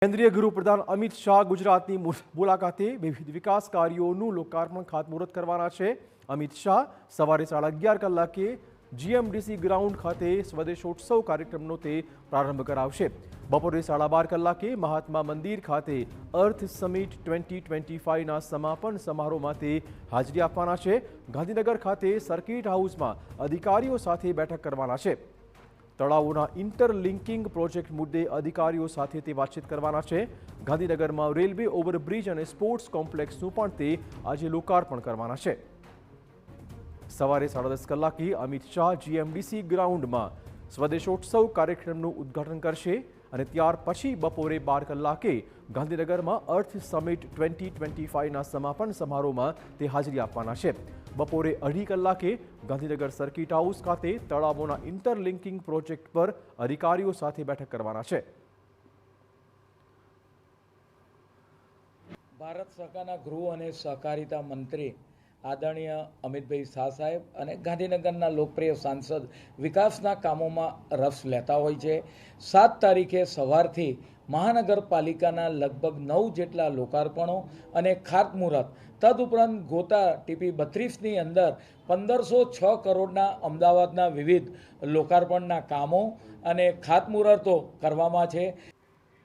કેન્દ્રીય ગૃહપ્રધાન અમિત શાહ ગુજરાતની મુલાકાતે વિવિધ વિકાસ કાર્યોનું લોકાર્પણ ખાતમુહૂર્ત કરવાના છે। અમિત શાહ સવારે 11:30 કલાકે જીએમડીસી ગ્રાઉન્ડ ખાતે સ્વદેશોત્સવ કાર્યક્રમનો તે પ્રારંભ કરાવશે। બપોરે 12:30 કલાકે મહાત્મા મંદિર ખાતે અર્થ સમિટ 2025ના સમાપન સમારોહમાં તે હાજરી આપવાના છે। ગાંધીનગર ખાતે સર્કિટ હાઉસમાં અધિકારીઓ સાથે બેઠક કરવાના છે। તળાવોના ઇન્ટરલિંકિંગ પ્રોજેક્ટ મુદ્દે અધિકારીઓ સાથે તે વાતચીત કરવાના છે। ગાંધીનગરમાં રેલવે ઓવરબ્રિજ અને સ્પોર્ટ્સ કોમ્પ્લેક્સનું પણ તે આજે લોકાર્પણ કરવાના છે। સવારે 10:30 કલાકે અમિત શાહ જીએમડીસી ગ્રાઉન્ડમાં સ્વદેશોત્સવ કાર્યક્રમનું ઉદ્ઘાટન કરશે અને ત્યાર પછી બપોરે 12 કલાકે ગાંધીનગરમાં અર્થ સમિટ 2025ના સમાપન સમારોહમાં તે હાજરી આપવાના છે। બપોરે 2:30 કલાકે ગાંધીનગર સર્કિટ હાઉસ ખાતે તળાવોના ઇન્ટરલિંકિંગ પ્રોજેક્ટ પર અધિકારીઓ સાથે બેઠક કરવાના છે। ભારત સરકારના ગૃહ અને સહકારિતા મંત્રી આદરણીય અમિતભાઈ શાહ સાહેબ અને ગાંધીનગરના લોકપ્રિય સાંસદ વિકાસના કામોમાં રસ લેતા હોય છે। 7 તારીખે સવારથી મહાનગરપાલિકાના લગભગ 9 જેટલા લોકાર્પણો અને ખાતમુહૂર્ત તદુપરાંત ગોતા ટીપી 32ની અંદર 1506 કરોડના અમદાવાદના વિવિધ લોકાર્પણના કામો અને ખાતમુહૂર્તો કરવામાં છે।